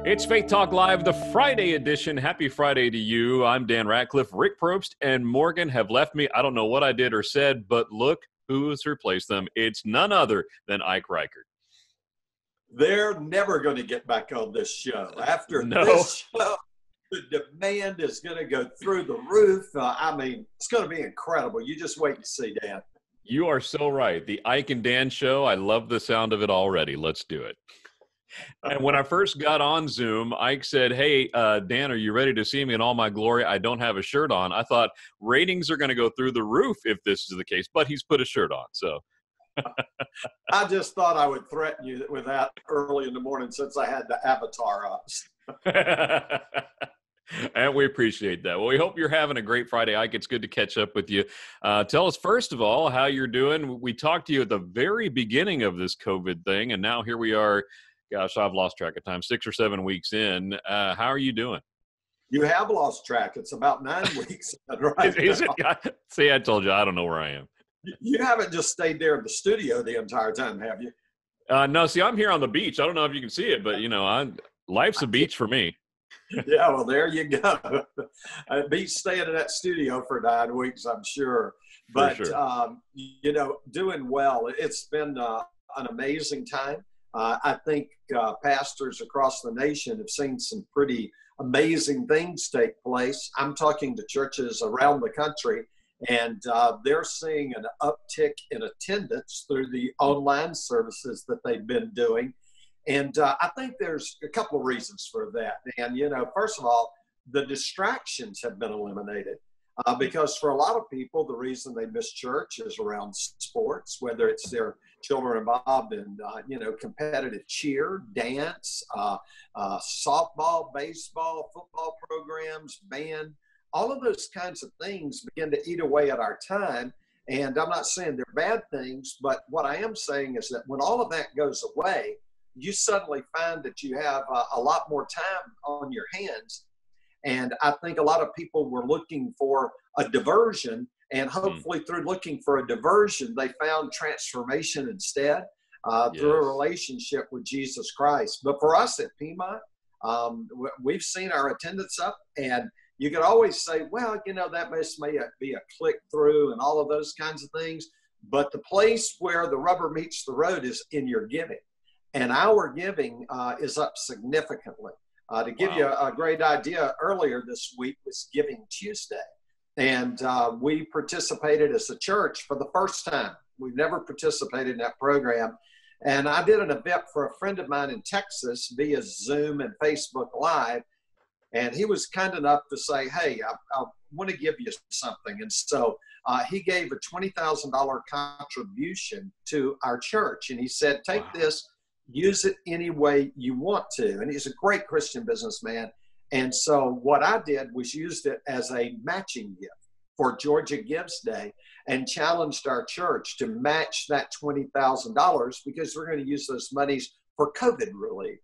It's Faith Talk Live, the Friday edition. Happy Friday to you. I'm Dan Ratcliffe. Rick Probst and Morgan have left me. I don't know what I did or said, but look who's replaced them. It's none other than Ike Reighard. They're never going to get back on this show. After No. this show, the demand is going to go through the roof. It's going to be incredible. You just wait and see, Dan. You are so right. The Ike and Dan show, I love the sound of it already. Let's do it. And when I first got on Zoom, Ike said, hey, Dan, are you ready to see me in all my glory? I don't have a shirt on. I thought ratings are going to go through the roof if this is the case, but he's put a shirt on. So I just thought I would threaten you with that early in the morning since I had the avatar up. And we appreciate that. Well, we hope you're having a great Friday, Ike. It's good to catch up with you. Tell us, first of all, how you're doing. We talked to you at the very beginning of this COVID thing, and now here we are. Gosh, I've lost track of time, 6 or 7 weeks in. How are you doing? You have lost track. It's about 9 weeks. Right Is it? See, I told you, I don't know where I am. You haven't just stayed there in the studio the entire time, have you? No, see, I'm here on the beach. I don't know if you can see it, but, life's a beach for me. Yeah, well, there you go. Beach staying in that studio for 9 weeks, I'm sure. But, sure. Doing well. It's been an amazing time. I think pastors across the nation have seen some pretty amazing things take place. I'm talking to churches around the country, and they're seeing an uptick in attendance through the online services that they've been doing. And I think there's a couple of reasons for that. And, first of all, the distractions have been eliminated. Because for a lot of people, the reason they miss church is around sports, whether it's their children involved in, competitive cheer, dance, softball, baseball, football programs, band. All of those kinds of things begin to eat away at our time. And I'm not saying they're bad things, but what I am saying is that when all of that goes away, you suddenly find that you have a lot more time on your hands. And I think a lot of people were looking for a diversion, and hopefully through looking for a diversion, they found transformation instead through a relationship with Jesus Christ. But for us at Piedmont, we've seen our attendance up, and you could always say, well, that may be a click through and all of those kinds of things. But the place where the rubber meets the road is in your giving. And our giving is up significantly. To give you a great idea, earlier this week was Giving Tuesday. And we participated as a church for the first time. We've never participated in that program. And I did an event for a friend of mine in Texas via Zoom and Facebook Live. And he was kind enough to say, hey, I want to give you something. And so he gave a $20,000 contribution to our church. And he said, take this. Use it any way you want to. And he's a great Christian businessman. And so what I did was used it as a matching gift for Georgia Gives Day and challenged our church to match that $20,000 because we're going to use those monies for COVID relief.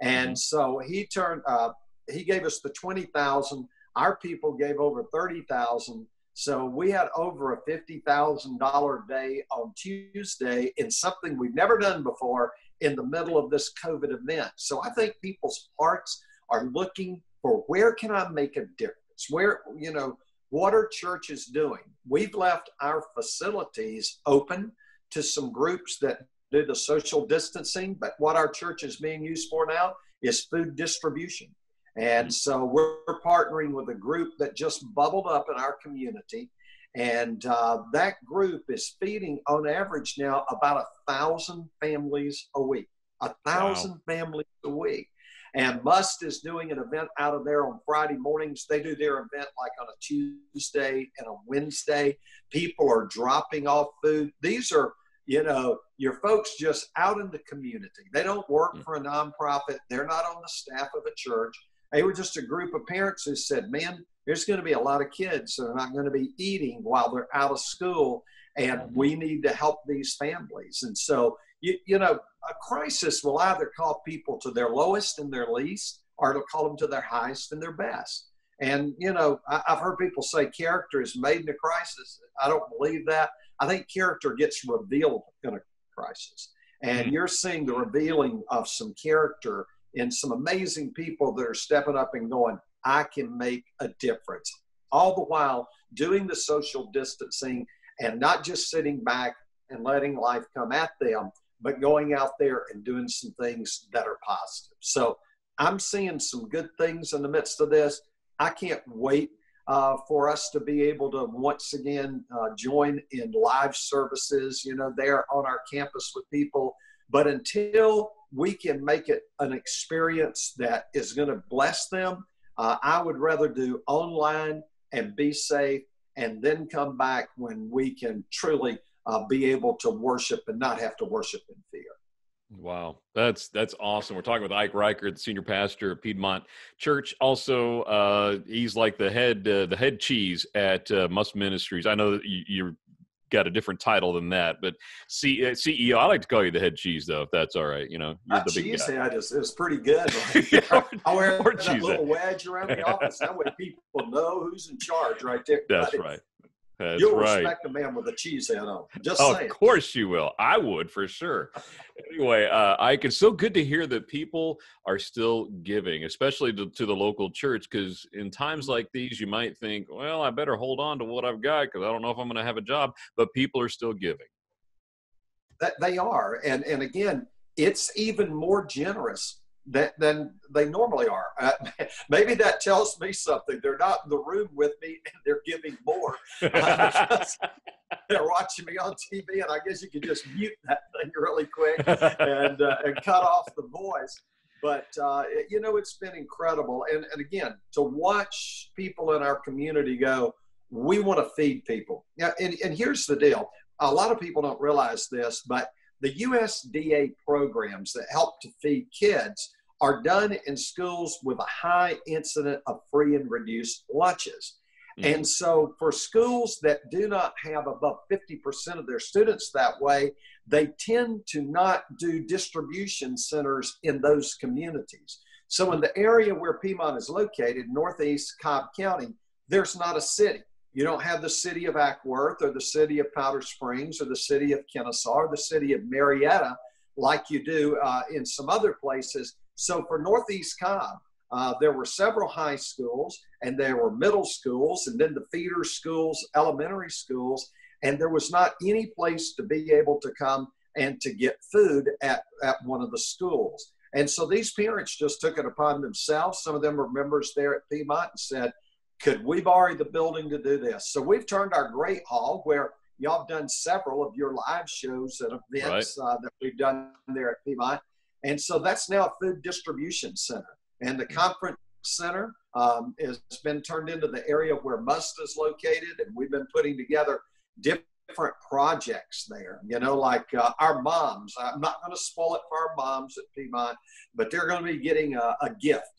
And so he gave us the $20,000. Our people gave over $30,000. So we had over a $50,000 day on Tuesday in something we've never done before in the middle of this COVID event. So I think people's hearts are looking for, where can I make a difference? What are churches doing? We've left our facilities open to some groups that do the social distancing, but what our church is being used for now is food distribution. And so we're partnering with a group that just bubbled up in our community. And that group is feeding, on average now, about 1,000 families a week. 1,000 families a week. And Must is doing an event out of there on Friday mornings. They do their event like on a Tuesday and a Wednesday. People are dropping off food. These are, your folks just out in the community. They don't work for a nonprofit. They're not on the staff of a church. They were just a group of parents who said, man, there's going to be a lot of kids that are not going to be eating while they're out of school, and we need to help these families. And so, a crisis will either call people to their lowest and their least, or it'll call them to their highest and their best. And, I've heard people say character is made in a crisis. I don't believe that. I think character gets revealed in a crisis. And you're seeing the revealing of some character in some amazing people that are stepping up and going, I can make a difference. All the while doing the social distancing and not just sitting back and letting life come at them, but going out there and doing some things that are positive. So I'm seeing some good things in the midst of this. I can't wait for us to be able to once again join in live services, there on our campus with people. But until we can make it an experience that is going to bless them, I would rather do online and be safe and then come back when we can truly be able to worship and not have to worship in fear. Wow, that's awesome. We're talking with Ike Reighard, the senior pastor at Piedmont Church. Also, he's like the head cheese at Must Ministries. I know that you're got a different title than that, but CEO. I like to call you the head cheese, though, if that's all right. You're the big guy. Cheesehead is pretty good. I wear that little wedge around the office. That way people know who's in charge right there. That's right. You'll respect a man with a cheese head on. Just saying. Of course you will. I would, for sure. Anyway, Ike, it's so good to hear that people are still giving, especially to the local church, because in times like these, you might think, well, I better hold on to what I've got because I don't know if I'm going to have a job, but people are still giving. That they are. And again, it's even more generous than they normally are. Maybe that tells me something. They're not in the room with me and they're giving more. They're watching me on TV, and I guess you could just mute that thing really quick and cut off the voice. But, it's been incredible. And again, to watch people in our community go, we want to feed people. Yeah, and here's the deal. A lot of people don't realize this, but the USDA programs that help to feed kids are done in schools with a high incident of free and reduced lunches. Mm-hmm. And so for schools that do not have above 50% of their students that way, they tend to not do distribution centers in those communities. So in the area where Piedmont is located, northeast Cobb County, there's not a city. You don't have the city of Ackworth or the city of Powder Springs or the city of Kennesaw or the city of Marietta like you do in some other places. So for Northeast Cobb, there were several high schools and there were middle schools and then the feeder schools, elementary schools, and there was not any place to be able to come and to get food at one of the schools. And so these parents just took it upon themselves. Some of them were members there at Piedmont and said, could we borrow the building to do this? So we've turned our great hall where y'all have done several of your live shows and events that we've done there at Piedmont. And so that's now a food distribution center. And the conference center has been turned into the area where Must is located. And we've been putting together different projects there, like our moms. I'm not going to spoil it for our moms at Piedmont, but they're going to be getting a gift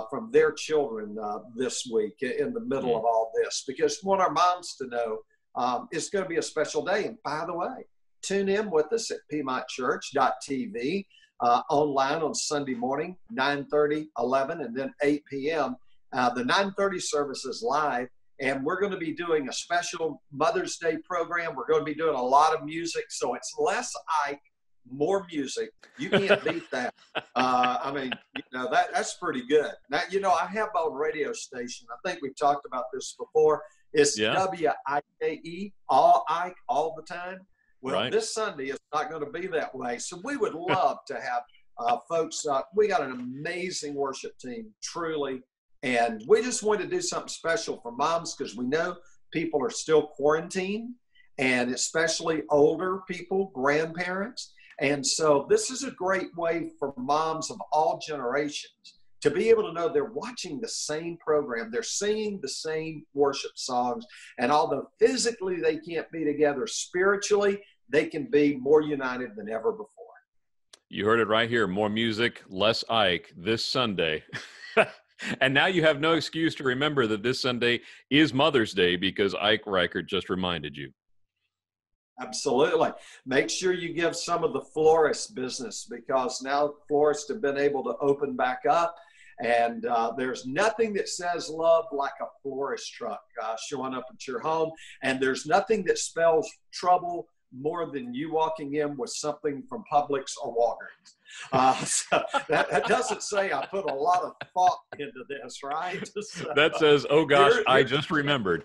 from their children this week in the middle of all this, because we want our moms to know it's going to be a special day. And by the way, tune in with us at PiedmontChurch.tv online on Sunday morning, 9:30, 11, and then 8 p.m. The 9:30 service is live, and we're going to be doing a special Mother's Day program. We're going to be doing a lot of music, so it's less Ike, more music. You can't beat that. That's pretty good. Now, I have my own radio station. I think we've talked about this before. It's WIKE, all Ike, all the time. Well, This Sunday it's not going to be that way. So we would love to have folks. We got an amazing worship team, truly. And we just wanted to do something special for moms because we know people are still quarantined, and especially older people, grandparents. And so this is a great way for moms of all generations to be able to know they're watching the same program, they're singing the same worship songs, and although physically they can't be together, spiritually, they can be more united than ever before. You heard it right here. More music, less Ike this Sunday. And now you have no excuse to remember that this Sunday is Mother's Day because Ike Reighard just reminded you. Absolutely. Make sure you give some of the florist business because now florists have been able to open back up. And there's nothing that says love like a florist truck showing up at your home. And there's nothing that spells trouble more than you walking in with something from Publix or Walgreens. So that doesn't say I put a lot of thought into this, right? So, that says, oh gosh, I just remembered.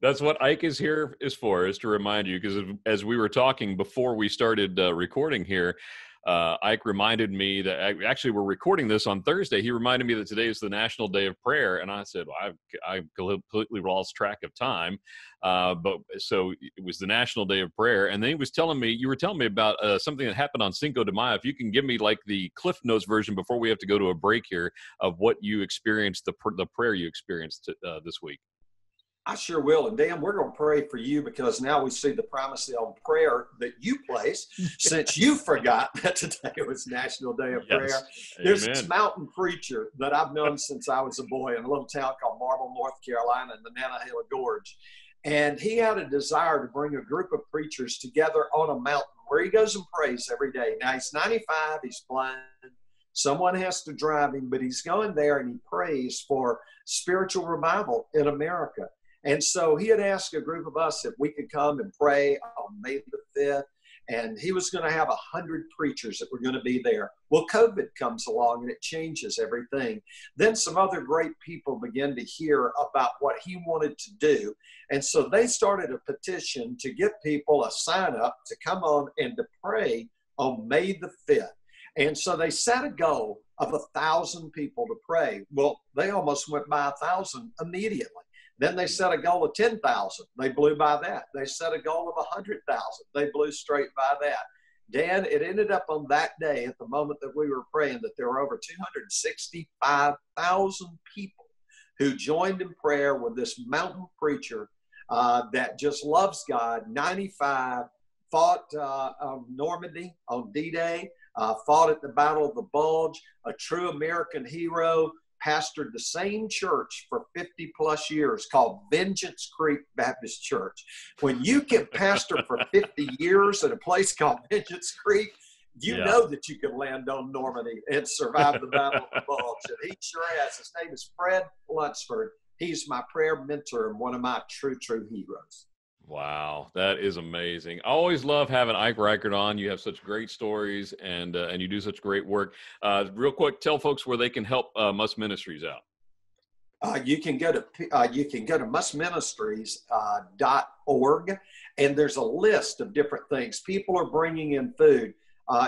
That's what Ike is here is for, is to remind you, because as we were talking before we started recording here, Ike reminded me that actually we're recording this on Thursday. He reminded me that today is the National Day of Prayer. And I said, well, I completely lost track of time. But so it was the National Day of Prayer. And then you were telling me about something that happened on Cinco de Mayo. If you can give me like the Cliff Notes version before we have to go to a break here of what you experienced, the prayer you experienced this week. I sure will. And Dan, we're going to pray for you because now we see the primacy on prayer that you place, since you forgot that today was National Day of Prayer. There's this mountain preacher that I've known since I was a boy in a little town called Marble, North Carolina, in the Nantahala Gorge. And he had a desire to bring a group of preachers together on a mountain where he goes and prays every day. Now, he's 95, he's blind. Someone has to drive him, but he's going there and he prays for spiritual revival in America. And so he had asked a group of us if we could come and pray on May the 5th. And he was going to have 100 preachers that were going to be there. Well, COVID comes along and it changes everything. Then some other great people began to hear about what he wanted to do. And so they started a petition to get people a sign up to come on and to pray on May the 5th. And so they set a goal of 1,000 people to pray. Well, they almost went by 1,000 immediately. Then they set a goal of 10,000. They blew by that. They set a goal of 100,000. They blew straight by that. Dan, it ended up on that day at the moment that we were praying that there were over 265,000 people who joined in prayer with this mountain preacher that just loves God. 95, fought on Normandy on D-Day, fought at the Battle of the Bulge, a true American hero, pastored the same church for 50 plus years called Vengeance Creek Baptist Church. When you can pastor for 50 years at a place called Vengeance Creek, you know that you can land on Normandy and survive the Battle of the Bulge. And he sure has. His name is Fred Lunsford. He's my prayer mentor and one of my true heroes. Wow, that is amazing. I always love having Ike Reighard on. You have such great stories, and you do such great work. Real quick, tell folks where they can help Must Ministries out. You can go to mustministries.org, and there's a list of different things. People are bringing in food.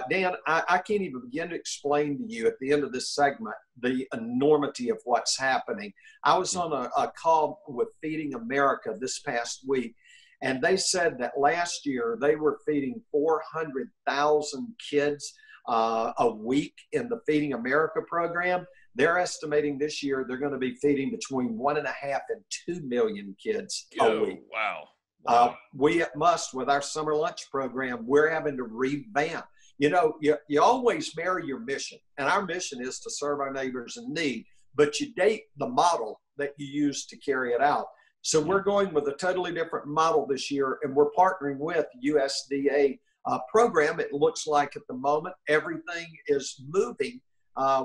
Dan, I can't even begin to explain to you at the end of this segment the enormity of what's happening. I was on a call with Feeding America this past week, and they said that last year they were feeding 400,000 kids a week in the Feeding America program. They're estimating this year they're going to be feeding between 1.5 and 2 million kids a week. Wow. We at Must, with our summer lunch program, we're having to revamp. You know, you always marry your mission, and our mission is to serve our neighbors in need, but you date the model that you use to carry it out. So we're going with a totally different model this year, and we're partnering with USDA program. It looks like at the moment everything is moving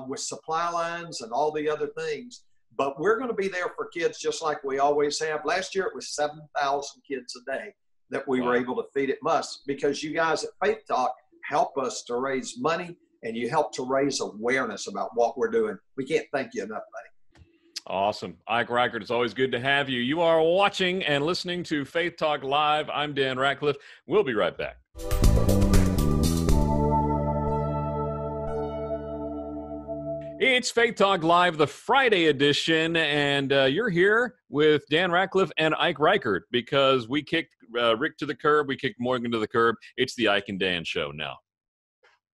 with supply lines and all the other things, but we're going to be there for kids just like we always have. Last year it was 7,000 kids a day that we were able to feed at Must, because you guys at Faith Talk help us to raise money, and you help to raise awareness about what we're doing. We can't thank you enough, buddy. Awesome. Ike Reighard, it's always good to have you. You are watching and listening to Faith Talk Live. I'm Dan Ratcliffe. We'll be right back. It's Faith Talk Live, the Friday edition, and you're here with Dan Ratcliffe and Ike Reighard because we kicked Rick to the curb, we kicked Morgan to the curb. It's the Ike and Dan show now.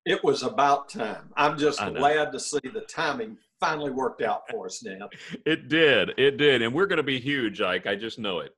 It was about time. I'm just glad to see the timing finally worked out for us now. It did, and we're going to be huge, Ike. I just know it.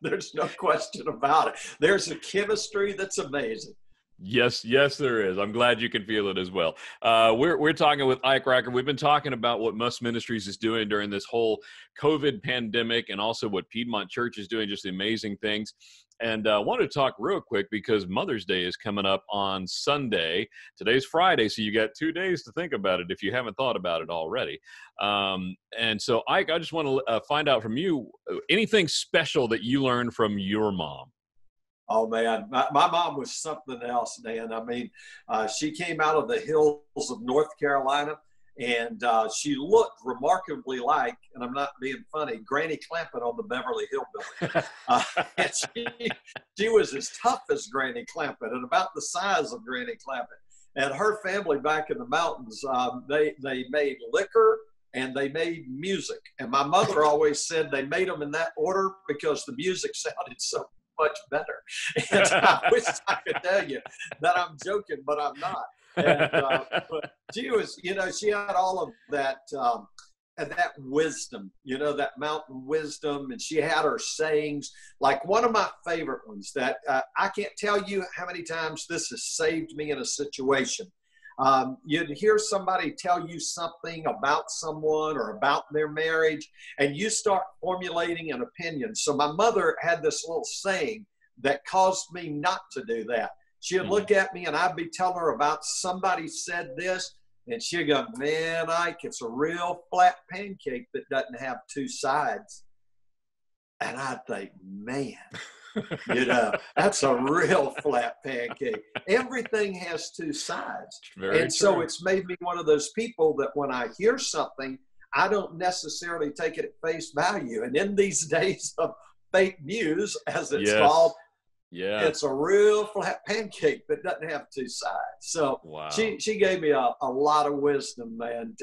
There's no question about it. There's a chemistry that's amazing. Yes, yes, there is. I'm glad you can feel it as well. We're talking with Ike Reighard. We've been talking about what Must Ministries is doing during this whole COVID pandemic, and also what Piedmont Church is doing, just amazing things. And I wanted to talk real quick because Mother's Day is coming up on Sunday. Today's Friday, so you got 2 days to think about it if you haven't thought about it already. And so, Ike, I just want to find out from you anything special that you learned from your mom. Oh man, my mom was something else, Dan. I mean, she came out of the hills of North Carolina, and she looked remarkably like, and I'm not being funny, Granny Clampett on the Beverly Hillbillies. And she was as tough as Granny Clampett and about the size of Granny Clampett. And her family back in the mountains, they made liquor and they made music. And my mother always said they made them in that order because the music sounded so much better. And I wish I could tell you that I'm joking, but I'm not. And, but she was, she had all of that, and that wisdom, that mountain wisdom, and she had her sayings. Like one of my favorite ones that I can't tell you how many times this has saved me in a situation. You'd hear somebody tell you something about someone or about their marriage, and you start formulating an opinion. So my mother had this little saying that caused me not to do that. She'd look at me and I'd be telling her about somebody said this, and she'd go, "Man, Ike, it's a real flat pancake that doesn't have two sides." And I'd think, man, that's a real flat pancake. Everything has two sides. And so it's made me one of those people that when I hear something, I don't necessarily take it at face value. And in these days of fake news, as it's called, it's a real flat pancake that doesn't have two sides. So she gave me a lot of wisdom, and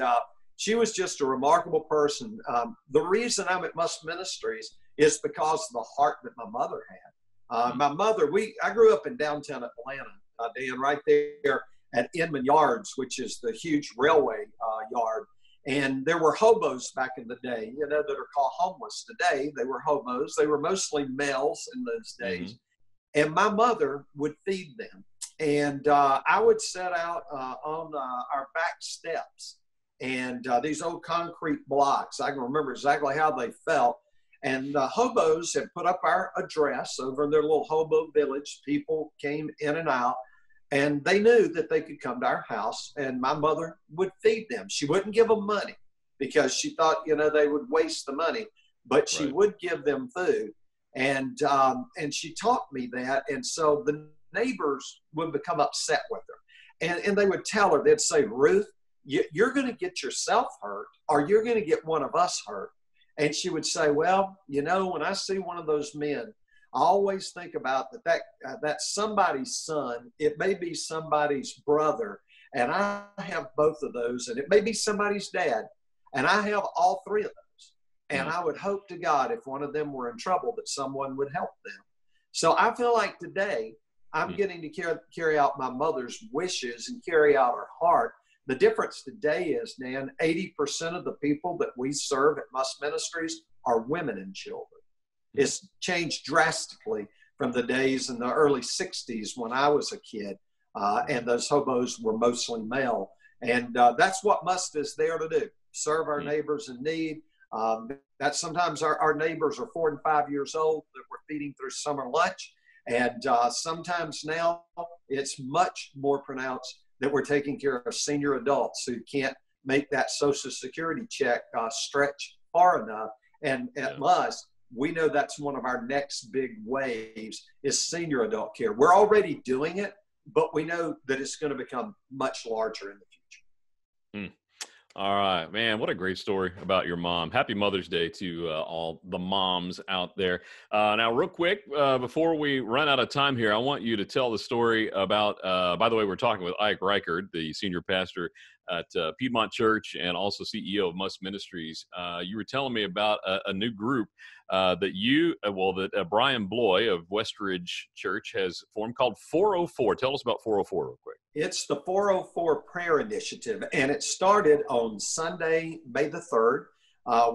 she was just a remarkable person. The reason I'm at Must Ministries is because of the heart that my mother had. My mother, I grew up in downtown Atlanta, Dan, right there at Inman Yards, which is the huge railway yard. And there were hobos back in the day, that are called homeless today. They were hobos. They were mostly males in those days. And my mother would feed them. And I would set out on our back steps, and these old concrete blocks. I can remember exactly how they felt. And the hobos had put up our address over in their little hobo village. People came in and out, and they knew that they could come to our house, and my mother would feed them. She wouldn't give them money because she thought, they would waste the money, but she would give them food. And she taught me that. And so the neighbors would become upset with her. And they would tell her, they'd say, "Ruth, you're going to get yourself hurt, or you're going to get one of us hurt." And she would say, "Well, when I see one of those men, I always think about that's somebody's son. It may be somebody's brother, and I have both of those, and it may be somebody's dad, and I have all three of those. And I would hope to God if one of them were in trouble that someone would help them." So I feel like today I'm getting to carry out my mother's wishes and carry out her heart. The difference today is, Nan, 80% of the people that we serve at Must Ministries are women and children. It's changed drastically from the days in the early 60s when I was a kid, and those hobos were mostly male. And that's what Must is there to do, serve our neighbors in need. That sometimes our neighbors are 4 and 5 years old that we're feeding through summer lunch. And sometimes now it's much more pronounced that we're taking care of senior adults who can't make that Social Security check stretch far enough. And at Must, we know that's one of our next big waves is senior adult care. We're already doing it, but we know that it's going to become much larger in the future. All right, man, what a great story about your mom. Happy Mother's Day to all the moms out there. Now, real quick, before we run out of time here, I want you to tell the story about, by the way, we're talking with Ike Reighard, the senior pastor at Piedmont Church and also CEO of Must Ministries. You were telling me about a new group that Brian Bloy of Westridge Church has formed called 404. Tell us about 404 real quick. It's the 404 Prayer Initiative, and it started on Sunday, May the 3rd.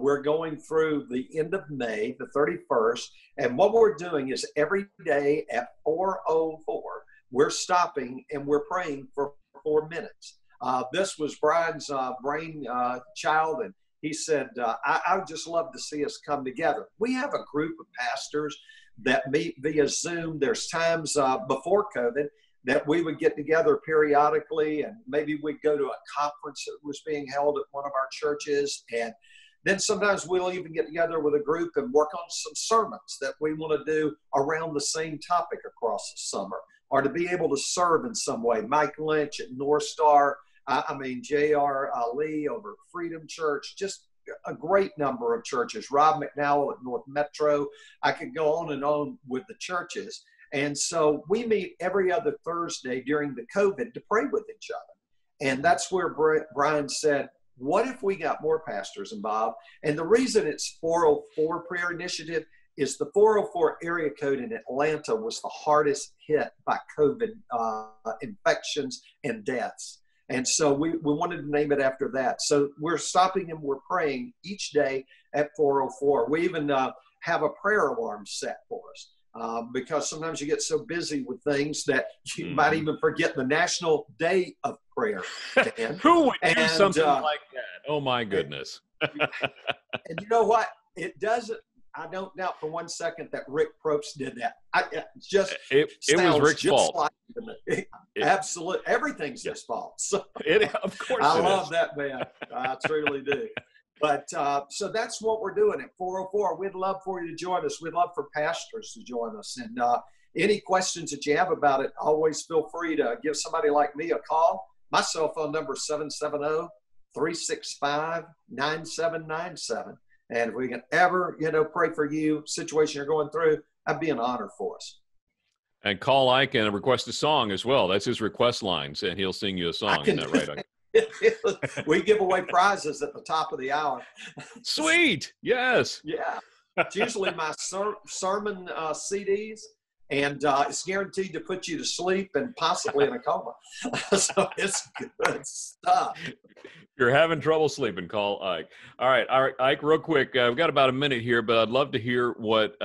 We're going through the end of May, the 31st, and what we're doing is every day at 4:04, we're stopping and we're praying for 4 minutes. This was Brian's brain child, and he said, I would just love to see us come together. We have a group of pastors that meet via Zoom. There's times before COVID that we would get together periodically, and maybe we'd go to a conference that was being held at one of our churches. And then sometimes we'll even get together with a group and work on some sermons that we want to do around the same topic across the summer, or to be able to serve in some way. Mike Lynch at North Star, J.R. Lee over Freedom Church, just a great number of churches. Rob McNowell at North Metro. I could go on and on with the churches. And so we meet every other Thursday during the COVID to pray with each other. And that's where Brian said, what if we got more pastors involved? And the reason it's 404 Prayer Initiative is the 404 area code in Atlanta was the hardest hit by COVID infections and deaths. And so we wanted to name it after that. So we're stopping and we're praying each day at 404. We even have a prayer alarm set for us. Because sometimes you get so busy with things that you might even forget the National Day of Prayer. Who would do something like that? Oh, my goodness. And you know what? It doesn't. I don't doubt for 1 second that Rick Probst did that. It was Rick's fault. Like absolutely. Everything's his fault. So, of course I love that man. I truly do. But so that's what we're doing at 404. We'd love for you to join us. We'd love for pastors to join us. And any questions that you have about it, always feel free to give somebody like me a call. My cell phone number is 770-365-9797. And if we can ever, pray for you, situation you're going through, that'd be an honor for us. And call Ike and request a song as well. That's his request lines, and he'll sing you a song. Isn't that right, Ike? We give away prizes at the top of the hour. Sweet. Yes. Yeah. It's usually my sermon CDs, and it's guaranteed to put you to sleep and possibly in a coma. So it's good stuff. If you're having trouble sleeping, call Ike. All right, Ike, real quick. We've got about a minute here, but I'd love to hear what,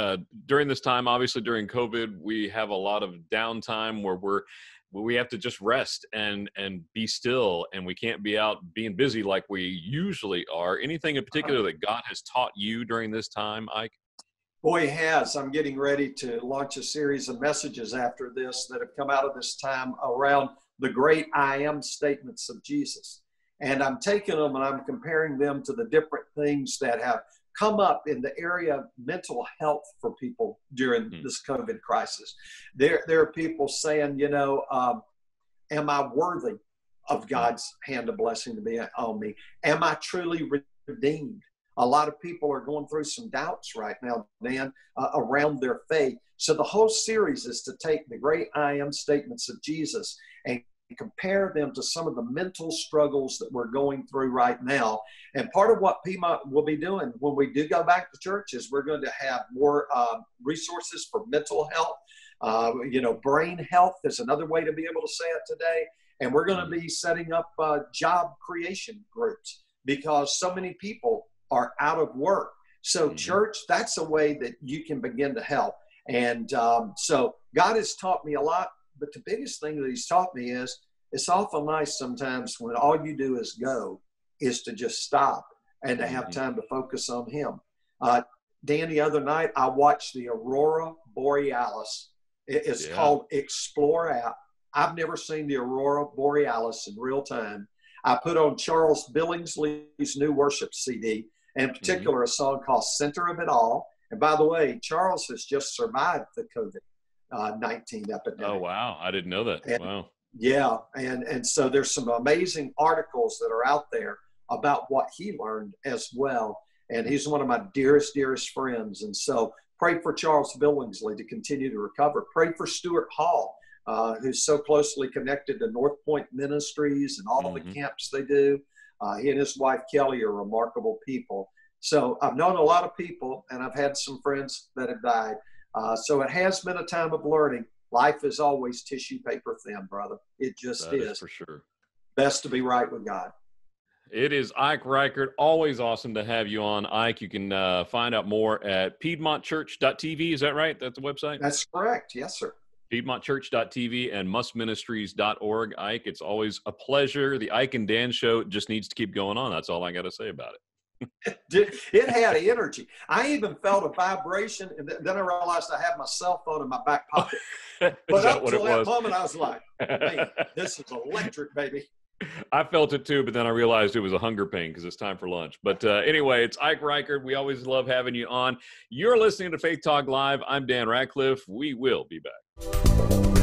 during this time, obviously during COVID, we have a lot of downtime where we have to just rest and be still, and we can't be out being busy like we usually are. Anything in particular that God has taught you during this time, Ike? Boy, he has. I'm getting ready to launch a series of messages after this that have come out of this time around the great I am statements of Jesus. And I'm taking them and I'm comparing them to the different things that have come up in the area of mental health for people during this COVID crisis. There are people saying, am I worthy of God's hand of blessing to be on me? Am I truly redeemed? A lot of people are going through some doubts right now, Dan, around their faith. So the whole series is to take the great I am statements of Jesus and compare them to some of the mental struggles that we're going through right now. And part of what PMOT will be doing when we do go back to church is we're going to have more resources for mental health. Brain health is another way to be able to say it today. And we're going to be setting up job creation groups because so many people are out of work. So church, that's a way that you can begin to help. And so God has taught me a lot. But the biggest thing that he's taught me is it's awful nice sometimes when all you do is go is to just stop and to have time to focus on him. Dan, the other night, I watched the Aurora Borealis. It's called Explore app. I've never seen the Aurora Borealis in real time. I put on Charles Billingsley's new worship CD, and in particular, a song called Center of It All. And by the way, Charles has just survived the COVID-19 epidemic. Oh, wow. I didn't know that. Wow. Yeah. And so there's some amazing articles that are out there about what he learned as well. And he's one of my dearest, dearest friends. And so pray for Charles Billingsley to continue to recover. Pray for Stuart Hall, who's so closely connected to North Point Ministries and all the camps they do. He and his wife, Kelly, are remarkable people. So I've known a lot of people, and I've had some friends that have died. So it has been a time of learning. Life is always tissue paper thin, brother. It just is. For sure. Best to be right with God. It is Ike Reighard. Always awesome to have you on, Ike. You can find out more at PiedmontChurch.tv. Is that right? That's the website? That's correct. Yes, sir. PiedmontChurch.tv and MustMinistries.org. Ike, it's always a pleasure. The Ike and Dan show just needs to keep going on. That's all I got to say about it. It had energy. I even felt a vibration, and then I realized I had my cell phone in my back pocket. But up until that moment, I was like, man, this is electric, baby. I felt it too, but then I realized it was a hunger pain because it's time for lunch. But anyway, it's Ike Reighard. We always love having you on. You're listening to Faith Talk Live. I'm Dan Ratcliffe. We will be back.